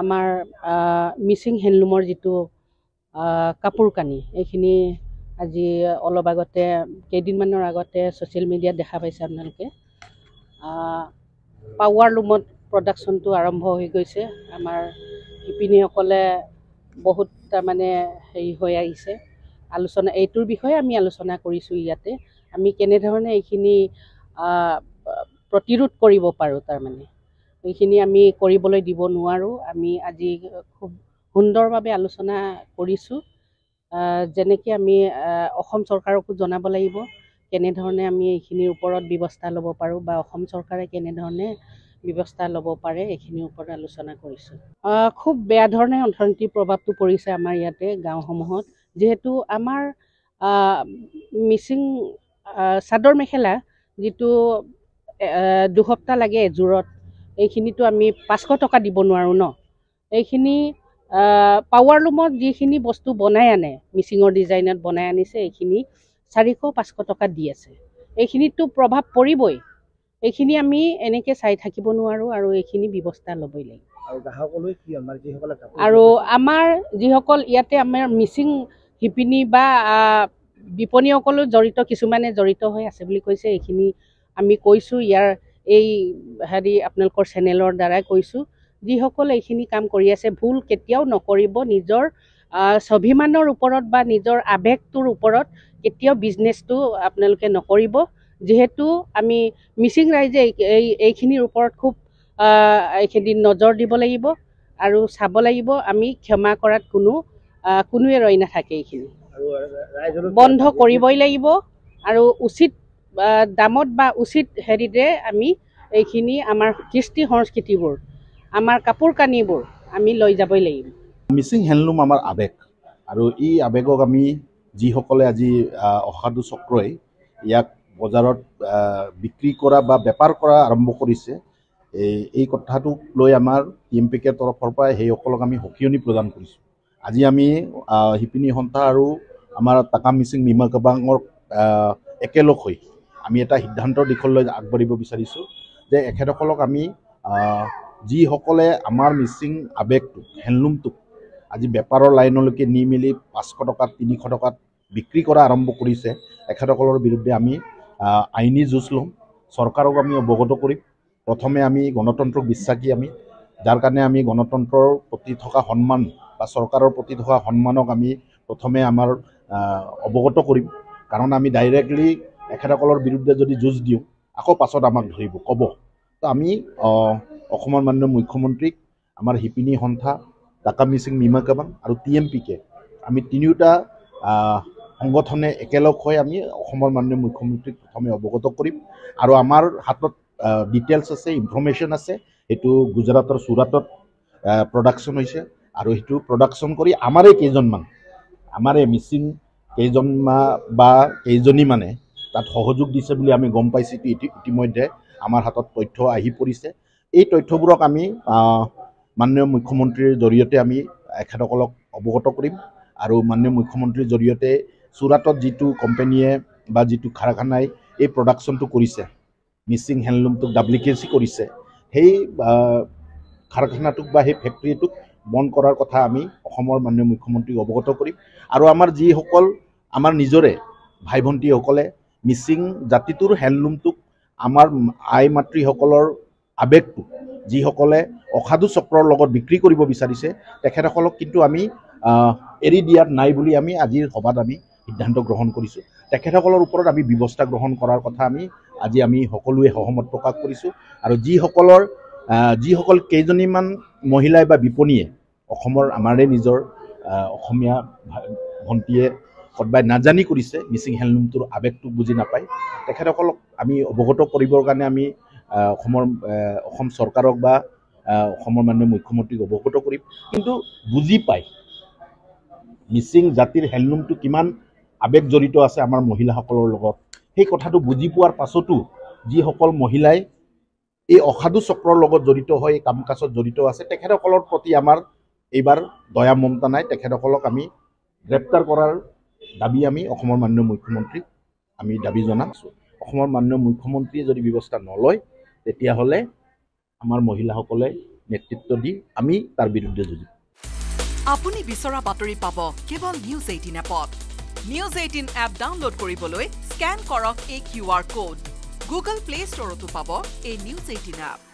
আমাৰ মিচিং হেণ্ডলুমৰ যিটো কাপোৰ কানি এইখিনি আজি অলপ আগতে কেইদিনমানৰ আগতে ছ'চিয়েল মিডিয়াত দেখা পাইছে আপোনালোকে। পাৱাৰ লুমত প্ৰডাকশ্যনটো আৰম্ভ হৈ গৈছে। আমাৰ শিপিনীসকলে বহুত তাৰমানে হেৰি হৈ আহিছে। এইটোৰ বিষয়ে আমি আলোচনা কৰিছোঁ ইয়াতে। আমি কেনেধৰণে এইখিনি প্ৰতিৰোধ কৰিব পাৰোঁ, তাৰমানে এইখিনি আমি কৰিবলৈ দিব নোৱাৰোঁ। আমি আজি খুব সুন্দৰভাৱে আলোচনা কৰিছোঁ। যেনেকৈ আমি অসম চৰকাৰকো জনাব লাগিব কেনেধৰণে আমি এইখিনিৰ ওপৰত ব্যৱস্থা ল'ব পাৰোঁ বা অসম চৰকাৰে কেনেধৰণে ব্যৱস্থা ল'ব পাৰে এইখিনিৰ ওপৰত আলোচনা কৰিছোঁ। খুব বেয়া ধৰণে অৰ্থনৈতিক প্ৰভাৱটো পৰিছে আমাৰ ইয়াতে গাঁওসমূহত। যিহেতু আমাৰ মিচিং চাদৰ মেখেলা যিটো দুসপ্তাহ লাগে এযোৰত, এইখিনিতো আমি 500 টকা দিব নোৱাৰোঁ ন। এইখিনি পাৱাৰ লুমত যিখিনি বস্তু বনাই আনে, মিচিঙৰ ডিজাইনত বনাই আনিছে, এইখিনি 400-500 টকা দি আছে। এইখিনিতো প্ৰভাৱ পৰিবই। এইখিনি আমি এনেকৈ চাই থাকিব নোৱাৰোঁ আৰু এইখিনি ব্যৱস্থা ল'বই লাগিব। আৰু আমাৰ যিসকল ইয়াতে আমাৰ মিচিং শিপিনী বা বিপণীসকলো জড়িত, কিছুমানে জড়িত হৈ আছে বুলি কৈছে। এইখিনি আমি কৈছোঁ, ইয়াৰ এই আপোনালোকৰ চেনেলৰ দ্বাৰাই কৈছোঁ, যিসকলে এইখিনি কাম কৰি আছে ভুল কেতিয়াও নকৰিব। নিজৰ স্বাভিমানৰ ওপৰত বা নিজৰ আৱেগটোৰ ওপৰত কেতিয়াও বিজনেছটো আপোনালোকে নকৰিব। যিহেতু আমি মিচিং ৰাইজে এইখিনিৰ ওপৰত খুব এইখিনি নজৰ দিব লাগিব আৰু চাব লাগিব। আমি ক্ষমা কৰাত কোনোৱে ৰৈ নাথাকে। এইখিনি বন্ধ কৰিবই লাগিব আৰু উচিত দামত বা উচিত হেৰিৰে আমি এইখিনি আমাৰ কৃষ্টি সংস্কৃতিবোৰ, আমাৰ কাপোৰ কানিবোৰ আমি লৈ যাবই লাগিব। মিচিং হেণ্ডলুম আমাৰ আৱেগ, আৰু এই আৱেগক আমি যিসকলে আজি অসাধু চক্ৰই ইয়াক বজাৰত বিক্ৰী কৰা বা বেপাৰ কৰা আৰম্ভ কৰিছে, এই কথাটোক লৈ আমাৰ TMPKৰ তৰফৰ পৰা সেইসকলক আমি সকিয়নি প্ৰদান কৰিছোঁ। আজি আমি শিপিনী সন্থা আৰু আমাৰ টাকা মিচিং মিমা কাবাঙৰ একেলগ হৈ আমি এটা সিদ্ধান্তৰ দিশলৈ আগবাঢ়িব বিচাৰিছোঁ যে এখেতসকলক আমি যিসকলে আমাৰ মিচিং আৱেগটোক, হেণ্ডলুমটোক আজি বেপাৰৰ লাইনলৈকে নি মেলি 500 টকাত 300 টকাত বিক্ৰী কৰা আৰম্ভ কৰিছে, এখেতসকলৰ বিৰুদ্ধে আমি আইনী যুঁজ ল'ম। চৰকাৰক আমি অৱগত কৰিম। প্ৰথমে আমি গণতন্ত্ৰক বিশ্বাসী, যাৰ কাৰণে আমি গণতন্ত্ৰৰ প্ৰতি থকা সন্মান বা চৰকাৰৰ প্ৰতি থকা সন্মানক আমি প্ৰথমে আমাৰ অৱগত কৰিম। কাৰণ আমি ডাইৰেক্টলি এখেতসকলৰ বিৰুদ্ধে যদি যুঁজ দিওঁ আকৌ পাছত আমাক ধৰিব ক'ব। তো আমি অসমৰ মাননীয় মুখ্যমন্ত্ৰীক, আমাৰ শিপিনী সন্থা টাকা মিচিং মিমা কাবাং আৰু TMPK, আমি তিনিওটা সংগঠনে একেলগ হৈ আমি অসমৰ মাননীয় মুখ্যমন্ত্ৰীক প্ৰথমে অৱগত কৰিম। আৰু আমাৰ হাতত ডিটেইলছ আছে, ইনফৰ্মেশ্যন আছে। সেইটো গুজৰাটৰ চুৰাটত প্ৰডাকশ্যন হৈছে আৰু সেইটো প্ৰডাকশ্যন কৰি আমাৰে মিচিং কেইজনী মানে তাত সহযোগ দিছে বুলি আমি গম পাইছোঁ। ইতিমধ্যে আমাৰ হাতত তথ্য আহি পৰিছে। এই তথ্যবোৰক আমি মাননীয় মুখ্যমন্ত্ৰীৰ জৰিয়তে আমি এখেতসকলক অৱগত কৰিম। আৰু মাননীয় মুখ্যমন্ত্ৰীৰ জৰিয়তে চুৰাটত যিটো কোম্পানীয়ে বা যিটো কাৰখানাই এই প্ৰডাকশ্যনটো কৰিছে, মিচিং হেণ্ডলুমটোক ডাপ্লিকেচি কৰিছে, সেই কাৰখানাটোক বা সেই ফেক্টৰীটোক বন্ধ কৰাৰ কথা আমি অসমৰ মাননীয় মুখ্যমন্ত্ৰীক অৱগত কৰিম। আৰু আমাৰ যিসকল আমাৰ নিজৰে ভাই ভণ্টীসকলে মিচিং জাতিটোৰ হেণ্ডলুমটোক, আমাৰ আই মাতৃসকলৰ আৱেগটোক যিসকলে অসাধু চক্ৰৰ লগত বিক্ৰী কৰিব বিচাৰিছে, তেখেতসকলক কিন্তু আমি এৰি দিয়াত নাই বুলি আমি আজিৰ সভাত আমি সিদ্ধান্ত গ্ৰহণ কৰিছোঁ। তেখেতসকলৰ ওপৰত আমি ব্যৱস্থা গ্ৰহণ কৰাৰ কথা আমি সকলোৱে সহমত প্ৰকাশ কৰিছোঁ। আৰু যিসকল কেইজনীমান মহিলাই বা বিপণীয়ে অসমৰ আমাৰে নিজৰ অসমীয়া ভণ্টীয়ে কোনোবাই নাজানি কৰিছে, মিচিং হেণ্ডলুমটোৰ আৱেগটো বুজি নাপায়, তেখেতসকলক আমি অৱগত কৰিবৰ কাৰণে আমি অসম চৰকাৰক বা অসমৰ মাননীয় মুখ্যমন্ত্ৰীক অৱগত কৰিম। কিন্তু বুজি পায় মিচিং জাতিৰ হেণ্ডলুমটো কিমান আৱেগ জড়িত আছে আমাৰ মহিলাসকলৰ লগত, সেই কথাটো বুজি পোৱাৰ পাছতো যিসকল মহিলাই এই অসাধু চক্ৰৰ লগত জড়িত হৈ কাম কাজত জড়িত আছে, তেখেতসকলৰ প্ৰতি আমাৰ এইবাৰ দয়া মমতা নাই। তেখেতসকলক আমি গ্ৰেপ্তাৰ কৰাৰ দাবী আমি অসমৰ মাননীয় মুখ্যমন্ত্ৰীক আমি দাবী জনাইছোঁ। অসমৰ মাননীয় মুখ্যমন্ত্ৰীয়ে যদি ব্যৱস্থা নলয়, তেতিয়াহ'লে আমাৰ মহিলাসকলে নেতৃত্ব দি আমি তাৰ বিৰুদ্ধে যুঁজিম। আপুনি বিচৰা বাতৰি পাব কেৱল নিউজ 18 এপত। নিউজ 18 এপ ডাউনলোড কৰিবলৈ স্কেন কৰক এই QR কোড। গুগল প্লে ষ্টৰতো পাব এই নিউজ 18 এপ।